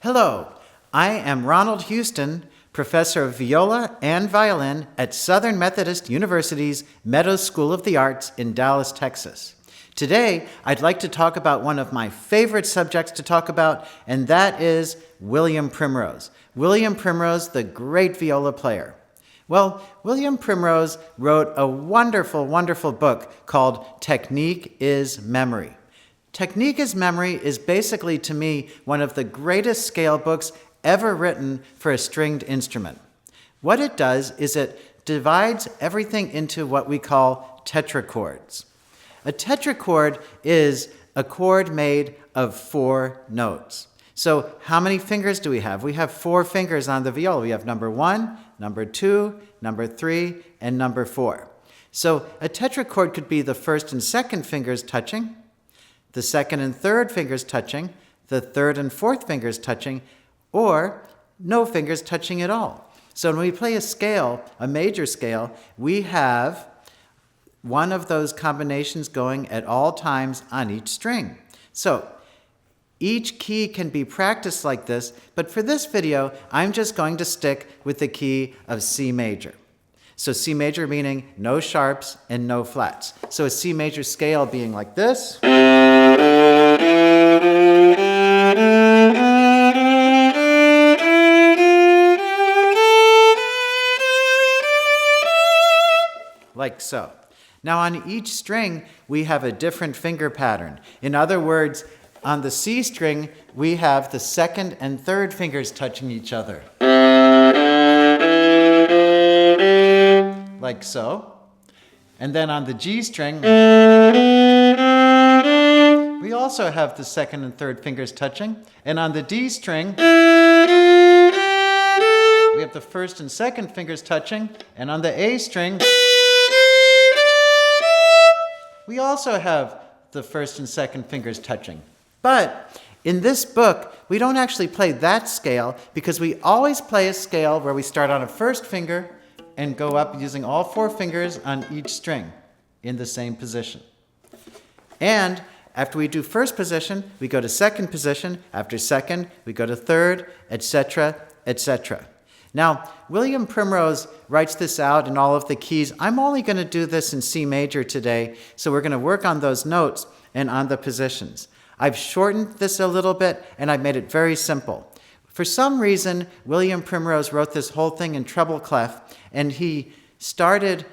Hello, I am Ronald Houston, professor of viola and violin at Southern Methodist University's Meadows School of the Arts in Dallas, Texas. Today, I'd like to talk about one of my favorite subjects to talk about, and that is William Primrose. William Primrose, the great viola player. Well, William Primrose wrote a wonderful, wonderful book called Technique is Memory. Technique is Memory is basically, to me, one of the greatest scale books ever written for a stringed instrument. What it does is it divides everything into what we call tetrachords. A tetrachord is a chord made of 4 notes. So how many fingers do we have? We have 4 fingers on the viola. We have number 1, number 2, number 3, and number 4. So a tetrachord could be the first and second fingers touching, the second and third fingers touching, the third and fourth fingers touching, or no fingers touching at all. So when we play a scale, a major scale, we have one of those combinations going at all times on each string. So each key can be practiced like this, but for this video, I'm just going to stick with the key of C major. So C major meaning no sharps and no flats. So a C major scale being like this. Like so. Now on each string, we have a different finger pattern. In other words, on the C string, we have the second and third fingers touching each other. Like so. And then on the G string, we also have the second and third fingers touching. And on the D string, we have the first and second fingers touching. And on the A string, we also have the first and second fingers touching. But in this book, we don't actually play that scale because we always play a scale where we start on a first finger and go up using all 4 fingers on each string in the same position. And after we do first position, we go to second position. After second, we go to third, etc., etc. Now, William Primrose writes this out in all of the keys. I'm only going to do this in C major today, so we're going to work on those notes and on the positions. I've shortened this a little bit, and I've made it very simple. For some reason, William Primrose wrote this whole thing in treble clef, and he started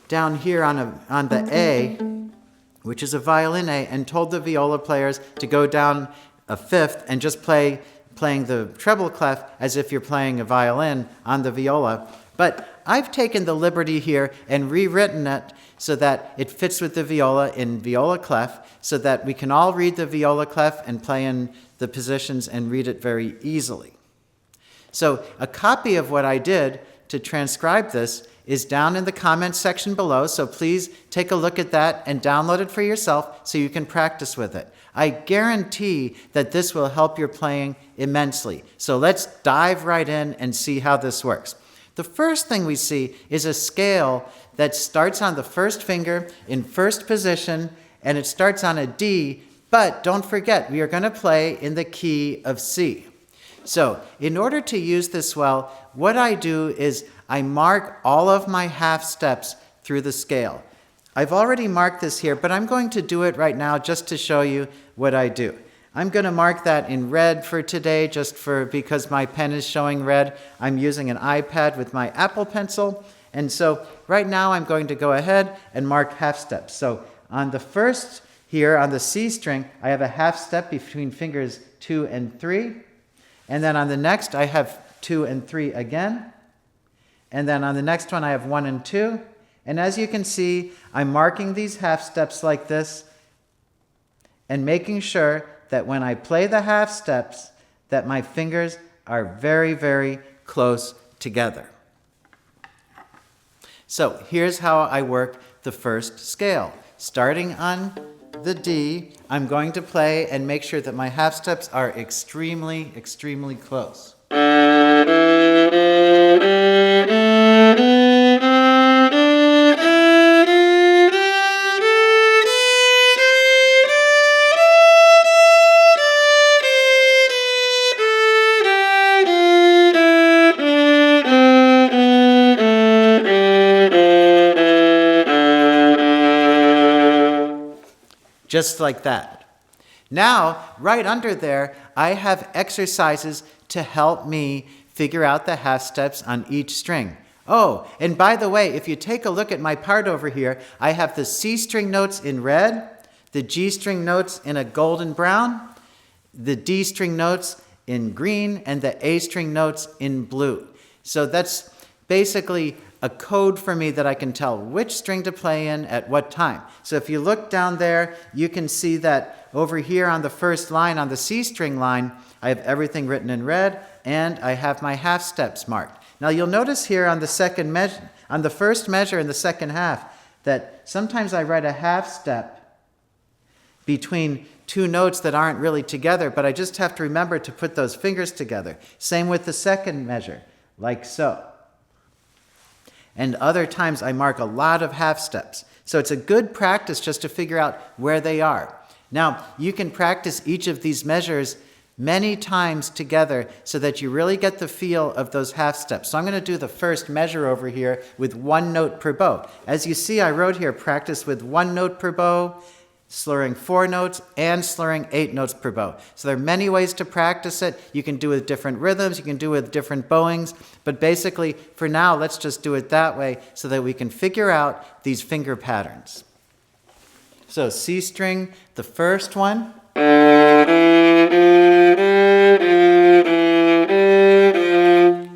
down here on the A, which is a violin A, and told the viola players to go down a fifth and just playing the treble clef as if you're playing a violin on the viola. But I've taken the liberty here and rewritten it so that it fits with the viola in viola clef, so that we can all read the viola clef and play in the positions and read it very easily. So a copy of what I did to transcribe this is down in the comments section below, so please take a look at that and download it for yourself so you can practice with it. I guarantee that this will help your playing immensely. So let's dive right in and see how this works. The first thing we see is a scale that starts on the first finger in first position, and it starts on a D, but don't forget, we are going to play in the key of C. So in order to use this well, what I do is I mark all of my half steps through the scale. I've already marked this here, but I'm going to do it right now just to show you what I do. I'm going to mark that in red for today because my pen is showing red. I'm using an iPad with my Apple Pencil. And so right now I'm going to go ahead and mark half steps. So on the first here on the C string, I have a half step between fingers 2 and 3. And then on the next, I have 2 and 3 again. And then on the next one, I have 1 and 2. And as you can see, I'm marking these half steps like this and making sure that when I play the half steps, that my fingers are very, very close together. So here's how I work the first scale. Starting on the D, I'm going to play and make sure that my half steps are extremely, extremely close. just like that. Now, right under there, I have exercises to help me figure out the half steps on each string. Oh, and by the way, if you take a look at my part over here, I have the C string notes in red, the G string notes in a golden brown, the D string notes in green, and the A string notes in blue. So that's basically a code for me that I can tell which string to play in at what time. So if you look down there, you can see that over here on the first line, on the C string line, I have everything written in red, and I have my half steps marked. Now you'll notice here on the second measure, on the first measure in the second half, that sometimes I write a half step between two notes that aren't really together, but I just have to remember to put those fingers together. Same with the second measure, like so. And other times I mark a lot of half steps. So it's a good practice just to figure out where they are. Now, you can practice each of these measures many times together so that you really get the feel of those half steps. So I'm going to do the first measure over here with one note per bow. As you see, I wrote here, practice with one note per bow, slurring 4 notes, and slurring 8 notes per bow. So there are many ways to practice it. You can do it with different rhythms, you can do it with different bowings, but basically, for now, let's just do it that way so that we can figure out these finger patterns. So C string, the first one.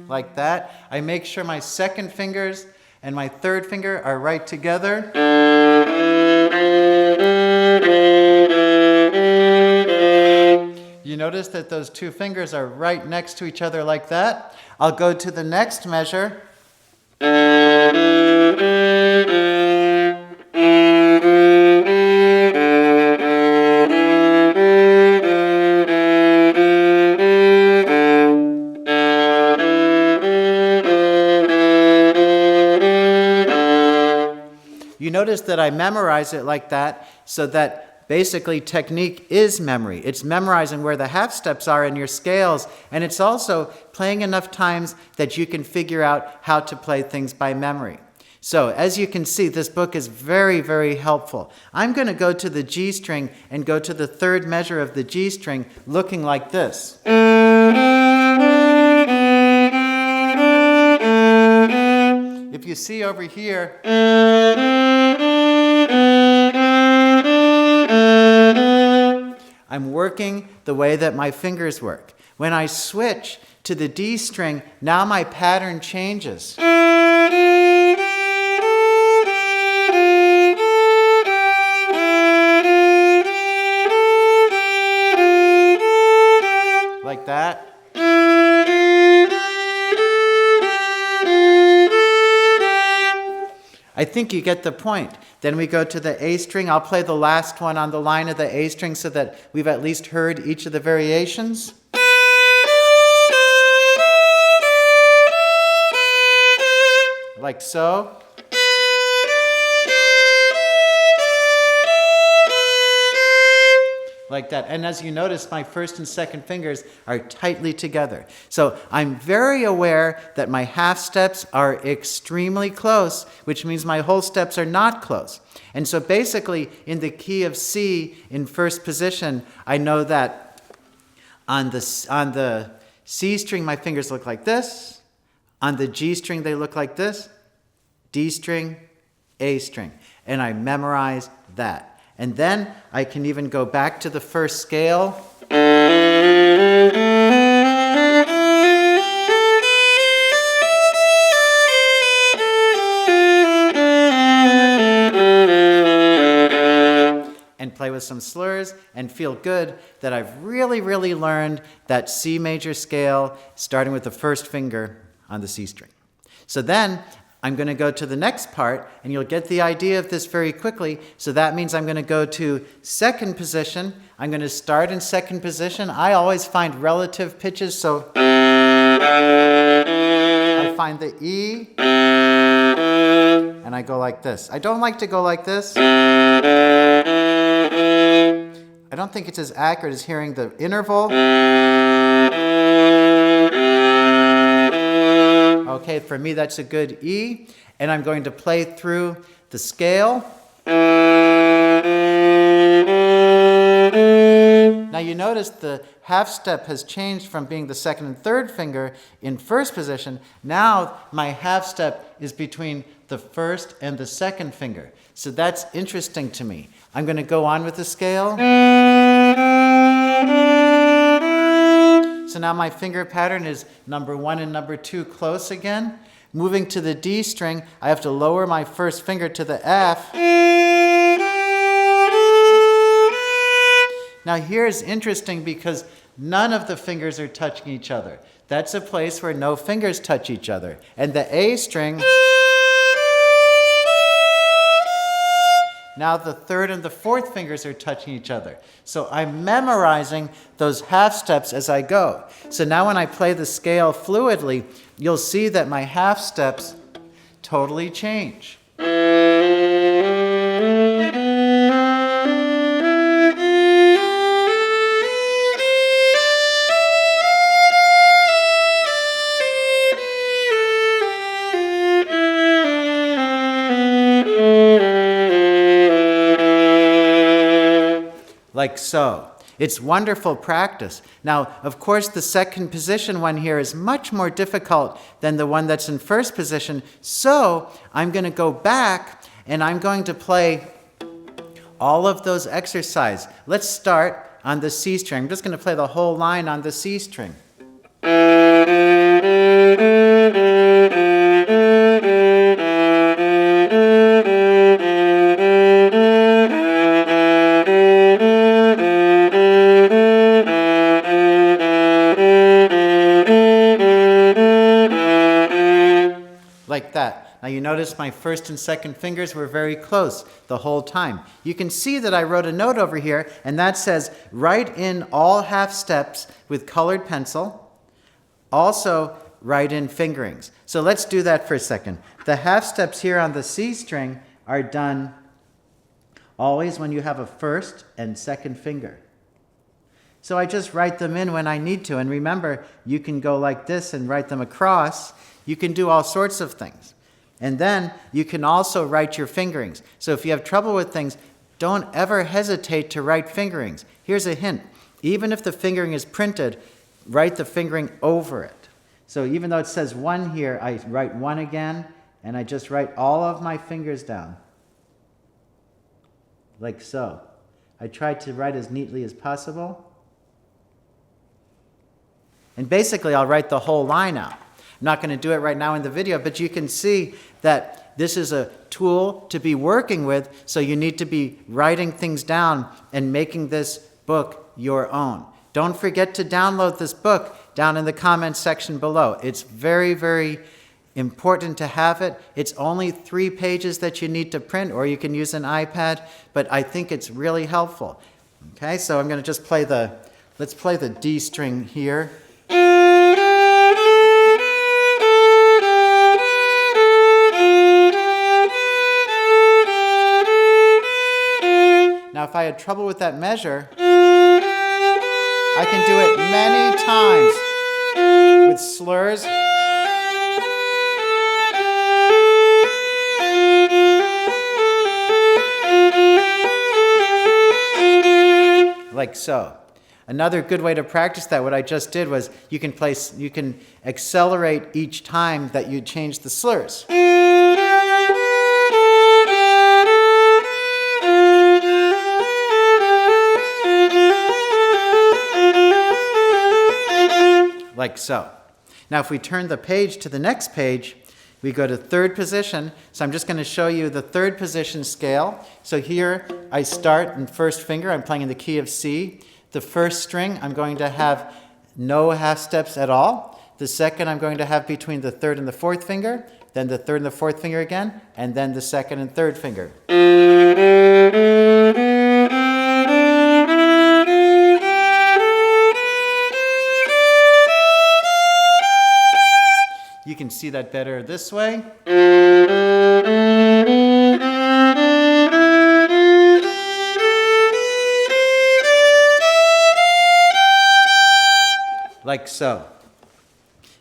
Like that. I make sure my second fingers and my third finger are right together. You notice that those two fingers are right next to each other like that. I'll go to the next measure. You notice that I memorize it like that so that basically technique is memory. It's memorizing where the half steps are in your scales, and it's also playing enough times that you can figure out how to play things by memory. So as you can see, this book is very, very helpful. I'm going to go to the G string and go to the third measure of the G string looking like this. If you see over here, I'm working the way that my fingers work. When I switch to the D string, now my pattern changes. Like that. I think you get the point. Then we go to the A string. I'll play the last one on the line of the A string so that we've at least heard each of the variations. Like so. Like that. And as you notice, my first and second fingers are tightly together. So I'm very aware that my half steps are extremely close, which means my whole steps are not close. And so basically, in the key of C in first position, I know that on the C string, my fingers look like this. On the G string, they look like this. D string, A string. And I memorize that. And then I can even go back to the first scale. And play with some slurs and feel good that I've really, really learned that C major scale starting with the first finger on the C string. So then I'm going to go to the next part, and you'll get the idea of this very quickly. So that means I'm going to go to second position. I'm going to start in second position. I always find relative pitches, so I find the E, and I go like this. I don't like to go like this. I don't think it's as accurate as hearing the interval. Okay, for me that's a good E, and I'm going to play through the scale. Now you notice the half step has changed from being the second and third finger in first position. Now my half step is between the first and the second finger. So that's interesting to me. I'm going to go on with the scale. So now my finger pattern is number 1 and number 2 close again. Moving to the D string, I have to lower my first finger to the F. Now here's interesting because none of the fingers are touching each other. That's a place where no fingers touch each other. And the A string, now the third and the fourth fingers are touching each other. So I'm memorizing those half steps as I go. So now when I play the scale fluidly, you'll see that my half steps totally change. Like so. It's wonderful practice. Now, of course, the second position one here is much more difficult than the one that's in first position. So I'm going to go back and I'm going to play all of those exercises. Let's start on the C string. I'm just going to play the whole line on the C string. Like that. Now you notice my first and second fingers were very close the whole time. You can see that I wrote a note over here, and that says, write in all half steps with colored pencil. Also, write in fingerings. So let's do that for a second. The half steps here on the C string are done always when you have a first and second finger. So I just write them in when I need to. And remember, you can go like this and write them across. You can do all sorts of things. And then you can also write your fingerings. So if you have trouble with things, don't ever hesitate to write fingerings. Here's a hint. Even if the fingering is printed, write the fingering over it. So even though it says 1 here, I write 1 again, and I just write all of my fingers down. Like so. I try to write as neatly as possible. And basically, I'll write the whole line out. I'm not going to do it right now in the video, but you can see that this is a tool to be working with, so you need to be writing things down and making this book your own. Don't forget to download this book down in the comments section below. It's very, very important to have it. It's only 3 pages that you need to print, or you can use an iPad, but I think it's really helpful. Okay, so I'm going to just play let's play the D string here. Now, if I had trouble with that measure, I can do it many times with slurs. Like so. Another good way to practice that, what I just did was you can accelerate each time that you change the slurs. Like so. Now if we turn the page to the next page, we go to third position. So I'm just going to show you the third position scale. So here I start in first finger. I'm playing in the key of C. The first string, I'm going to have no half steps at all. The second, I'm going to have between the third and the fourth finger, then the third and the fourth finger again, and then the second and third finger. You can see that better this way. Like so.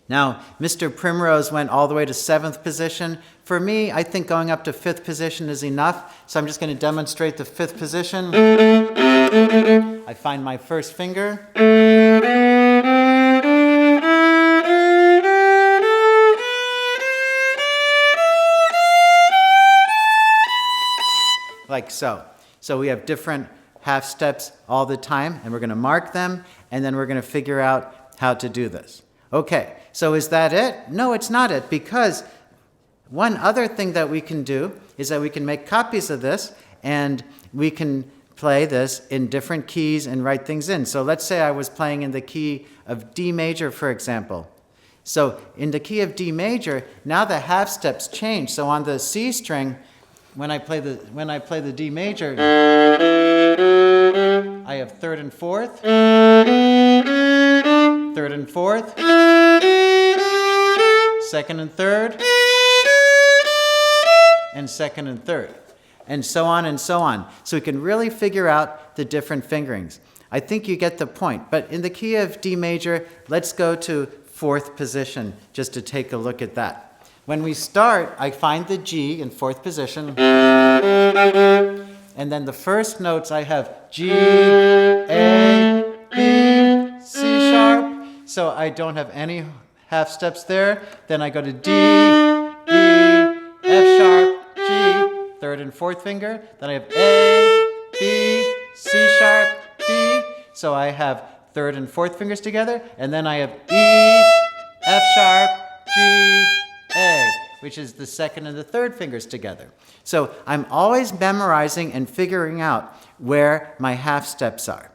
Now, Mr. Primrose went all the way to 7th position. For me, I think going up to 5th position is enough, so I'm just going to demonstrate the 5th position. I find my first finger. Like so. So we have different half steps all the time, and we're going to mark them, and then we're going to figure out how to do this. Okay, so is that it? No, it's not it, because one other thing that we can do is that we can make copies of this, and we can play this in different keys and write things in. So let's say I was playing in the key of D major, for example. So in the key of D major, now the half steps change. So on the C string, when I play the D major, I have third and fourth, third and fourth, second and third, and second and third, and so on and so on. So we can really figure out the different fingerings. I think you get the point. But in the key of D major, let's go to fourth position just to take a look at that. When we start, I find the G in fourth position. And then the first notes I have G, A, B, C sharp. So I don't have any half steps there. Then I go to D, E, F sharp, G, third and fourth finger. Then I have A, B, C sharp, D. So I have third and fourth fingers together. And then I have E, F sharp, G, A, which is the second and the third fingers together. So I'm always memorizing and figuring out where my half steps are.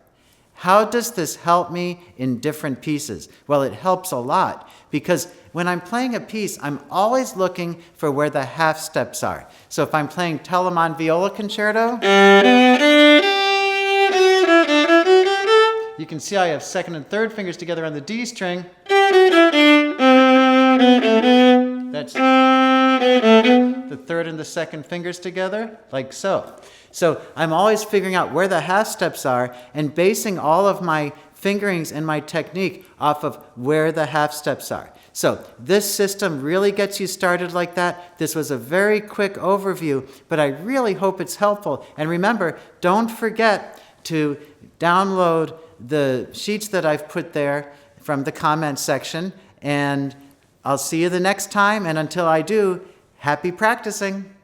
How does this help me in different pieces? Well, it helps a lot, because when I'm playing a piece, I'm always looking for where the half steps are. So if I'm playing Telemann Viola Concerto, you can see I have second and third fingers together on the D string. That's the third and the second fingers together, like so. So I'm always figuring out where the half steps are and basing all of my fingerings and my technique off of where the half steps are. So this system really gets you started like that. This was a very quick overview, but I really hope it's helpful. And remember, don't forget to download the sheets that I've put there from the comments section, and I'll see you the next time, and until I do, happy practicing.